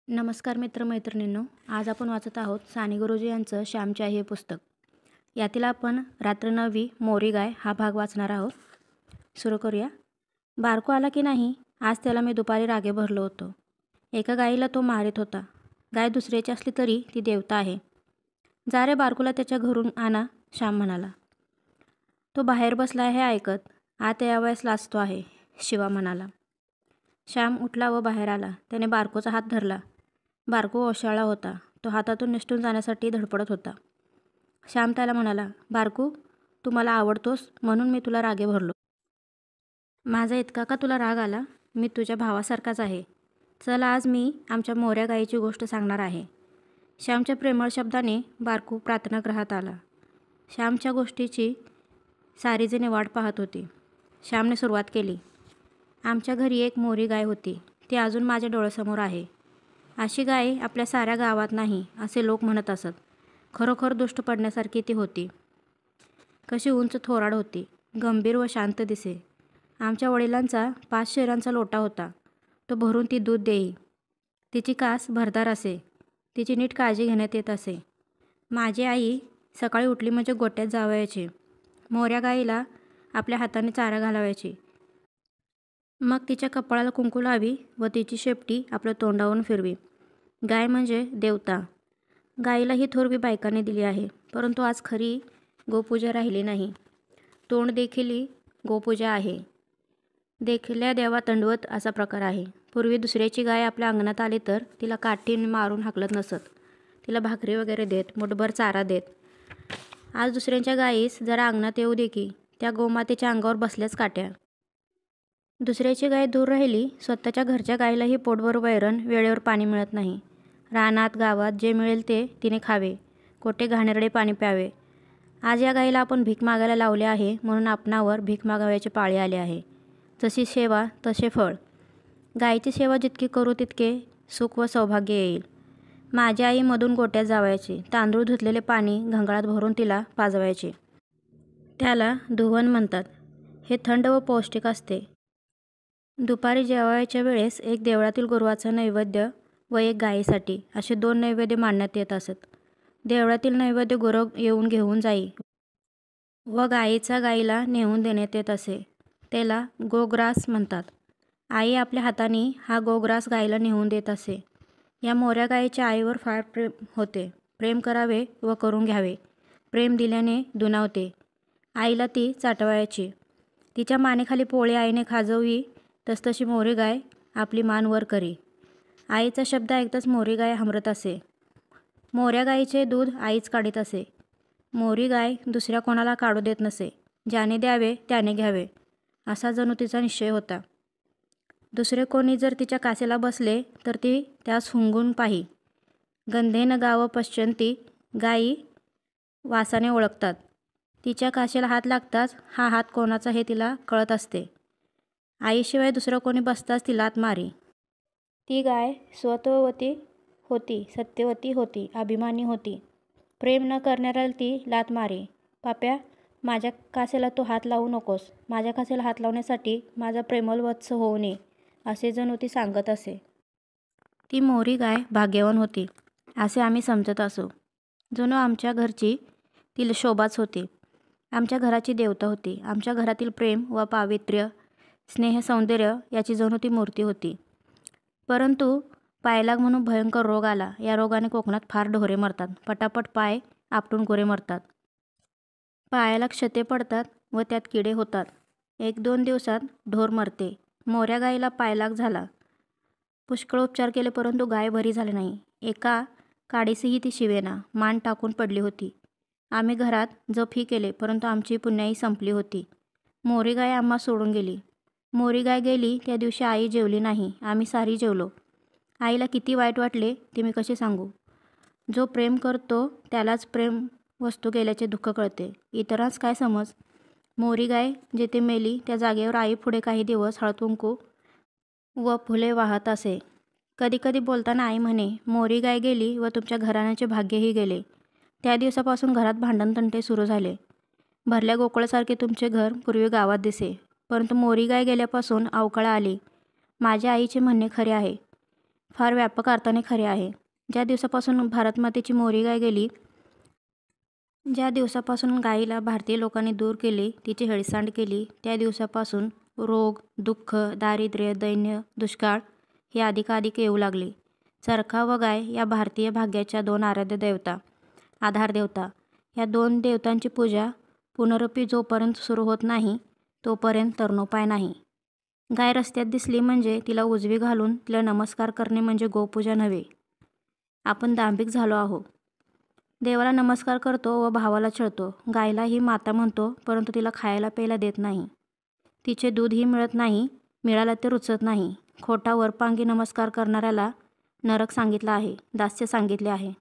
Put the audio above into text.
नमस्कार मित्रमैत्रिणींनो, आज आपण वाचत आहोत साने गुरुजी यांचं श्यामची आई हे पुस्तक. यातील आपण रात्र 9वी मोरी गाय हा भाग वाचणार आहोत. सुरू करूया. बारको आला की नाही, आज त्याला मी दुपारी रागे भरलो होतो. एका गाईला तो मारित होता. गाय दुसऱ्याची असली तरी ती देवता आहे. जा रे बारकोला त्याच्या घरून आणा, श्याम म्हणाला. तो बाहेर बसला आहे ऐकत, आत यावयास लाजतो आहे, शिवा म्हणाला. श्याम उठला व बाहेर आला. त्याने बारकोचा हात धरला. बारको ओशाळा होता. तो हातातून निसटून जाण्यासाठी धडपडत होता. श्याम त्याला म्हणाला, बारकू, तू मला आवडतोस म्हणून मी तुला रागे भरलो. माझा इतका का तुला राग आला? मी तुझ्या भावासारखाच आहे. चल, आज मी आमच्या मोऱ्या गाईची गोष्ट सांगणार आहे. श्यामच्या प्रेमळ शब्दाने बारकू प्रार्थनागृहात आला. श्यामच्या गोष्टीची सारीजणे वाट पाहत होती. श्यामने सुरुवात केली. आमच्या घरी एक मोरी गाय होती. ती अजून माझ्या डोळ्यासमोर आहे. अशी गाय आपल्या साऱ्या गावात नाही असे लोक म्हणत असत. खरोखर दुष्ट पडण्यासारखी ती होती. कशी उंच थोराड होती, गंभीर व शांत दिसे. आमच्या वडिलांचा 5 शेरांचा लोटा होता. तो भरून ती दूध देई. तिची कास भरदार असे. तिची नीट काळजी घेण्यात येत असे. माझी आई सकाळी उठली म्हणजे गोठ्यात जावयाची. मोऱ्या गाईला आपल्या हाताने चारा घालावायची. मग तिच्या कपाळाला कुंकू लावी व तिची शेपटी आपल्या तोंडावरून फिरवी. गाय म्हणजे देवता. गाईला ही थोरवी बायकाने दिली आहे. परंतु आज खरी गोपूजा राहिली नाही. तोंड देखील गोपूजा आहे. देखल्या देवा दंडवत असा प्रकार आहे. पूर्वी दुसऱ्याची गाय आपल्या अंगणात आली तर तिला काठीने मारून हाकलत नसत. तिला भाकरी वगैरे देत, मुठभर चारा देत. आज दुसऱ्यांच्या गायीस जरा अंगणात येऊ दे की त्या गोमातेच्या अंगावर बसल्याच काट्या. दुसऱ्याची गाय दूर राहिली, स्वतःच्या घरच्या गायीलाही पोटभर वैरण, वेळेवर पाणी मिळत नाही. रानात गावात जे मिळेल ते तिने खावे, कोठे घाणेरडे पाणी प्यावे. आज या गायीला आपण भीक मागायला लावले आहे म्हणून आपणावर भीक मागावयाची पाळी आली आहे. जशी सेवा तसे फळ. गायीची सेवा जितकी करू तितके सुख व सौभाग्य येईल. माझी आई मधून गोट्यात जावायची. तांदूळ धुतलेले पाणी घंगाळात भरून तिला पाजवायचे. त्याला धुवन म्हणतात. हे थंड व पौष्टिक असते. दुपारी जेवायच्या वेळेस एक देवळातील गुरुवाचा नैवेद्य व एक गायीसाठी असे 2 नैवेद्य मांडण्यात येत असत. देवळातील नैवेद्य गुरव येऊन घेऊन जाई व गायीचा गायीला नेऊन देण्यात येत असे. त्याला गोग्रास म्हणतात. आई आपल्या हाताने हा गोग्रास गायीला नेऊन देत असे. या मोऱ्या गायीच्या आईवर फार प्रेम होते. प्रेम करावे व करून घ्यावे. प्रेम दिल्याने दुणावते. आईला ती चाटवायची. तिच्या मानेखाली पोळे आईने खाजवी तसतशी मोरी गाय आपली मान वर करी. आईचा शब्द ऐकताच मोरी गाय हमरत असे. मोऱ्या गायीचे दूध आईच काढीत असे. मोरी गाय दुसऱ्या कोणाला काढू देत नसे. ज्याने द्यावे त्याने घ्यावे असा जणू तिचा निश्चय होता. दुसरे कोणी जर तिच्या कासेला बसले तर ती त्यास हुंगून पाही. गंधेन गाव पश्यंती. गायी वासाने ओळखतात. तिच्या कासेला हात लागताच हा हात कोणाचा हे तिला कळत असते. आईशिवाय दुसरं कोणी बसताच ती लात मारी. ती गाय स्वत्ववती होती, सत्यवती होती, अभिमानी होती. प्रेम न करणाऱ्याला ती लात मारी. पाप्या, माझ्या कासेला तू हात लावू नकोस. माझ्या कासेला हात लावण्यासाठी माझा प्रेमळ वत्स होऊ नये असे जणू ती सांगत असे. ती मोरी गाय भाग्यवान होती असे आम्ही समजत असो. जणू आमच्या घरची ती शोभाच होती. आमच्या घराची देवता होती. आमच्या घरातील प्रेम व पावित्र्य, स्नेह, सौंदर्य याची जणू ती मूर्ती होती. परंतु पायलाग म्हणून भयंकर रोग आला. या रोगाने कोकणात फार ढोरे मरतात. पटापट पाय आपटून गुरे मरतात. पायाला क्षते पडतात व त्यात किडे होतात. 1-2 दिवसात ढोर मरते. मोऱ्या गायीला पायलाग झाला. पुष्कळ उपचार केले परंतु गाय बरी झाली नाही. एका काडीसही ती शिवेना. मान टाकून पडली होती. आम्ही घरात जप ही केले परंतु आमची पुण्याई संपली होती. मोरी गाय आम्हा सोडून गेली. मोरी गाय गेली त्या दिवशी आई जेवली नाही. आम्ही सारी जेवलो. आईला किती वाईट वाटले ते मी कसे सांगू. जो प्रेम करतो त्यालाच प्रेम वस्तू गेल्याचे दुःख कळते. इतरांस काय समज. मोरी गाय जेथे मेली त्या जागेवर आई पुढे काही दिवस हळदकुंकू व फुले वाहत असे. कधी कधी बोलताना आई म्हणे, मोरी गाय गेली व तुमच्या घराण्याचे भाग्यही गेले. त्या दिवसापासून घरात भांडणतंटे सुरू झाले. भरल्या गोकुळासारखे तुमचे घर पूर्वी गावात दिसे. परंतु मोरी गाय गेल्यापासून अवकळा आली. माझ्या आईचे म्हणणे खरे आहे. फार व्यापक अर्थाने खरे आहे. ज्या दिवसापासून भारतमातेची मोरी गाय गेली, ज्या दिवसापासून गायीला भारतीय लोकांनी दूर केले, तिची हेळसांड केली, त्या दिवसापासून रोग, दुःख, दारिद्र्य, दैन्य, दुष्काळ हे अधिकाधिक येऊ लागले. चरखा व गाय या भारतीय भाग्याच्या 2 आराध्य देवता, आधार देवता. या 2 देवतांची पूजा पुनरपी जोपर्यंत सुरू होत नाही, तोपर्यंत तरणोपाय नाही. गाय रस्त्यात दिसली म्हणजे तिला उजवी घालून तिला नमस्कार करणे म्हणजे गोपूजा नव्हे. आपण दांभिक झालो आहोत. देवाला नमस्कार करतो व भावाला छळतो. गायलाही माता म्हणतो, परंतु तिला खायला प्यायला देत नाही. तिचे दूधही मिळत नाही, मिळालं ते रुचत नाही. खोटा वरपांगी नमस्कार करणाऱ्याला नरक सांगितला आहे, दास्य सांगितले आहे.